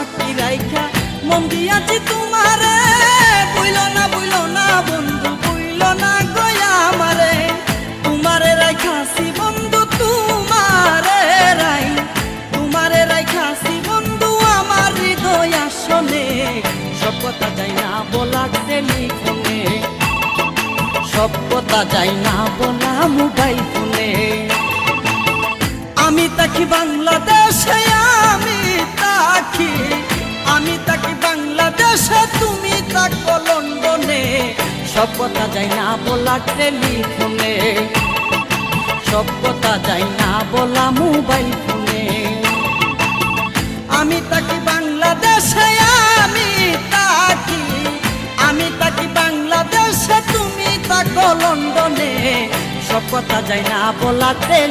সাক্ষী রাইখা মন দিয়াছি তোমারে। বইল না বন্ধু, বইল না গয়া আমারে। তোমারে রাইখাছি বন্ধু, তোমারে রাইখাছি বন্ধু আমার হৃদয় আসনে। সব কথা যাই না বলা টেলিফোনে, সব কথা যাই না বলা মোবাইল ফোনে। আমি তাকি বাংলাদেশে, আমি তাকি বাংলাদেশে, তুমি তাকো লন্ডনে। সব কথা যাই না বলা টেলিফোনে, সব কথা যাই না বলা মোবাইল ফোনে। আমি তাকি বাংলাদেশে, আমি তাকি বাংলাদেশে, তুমি তাকো লন্ডনে। সব কথা যাই না বলা টেলিফোনে।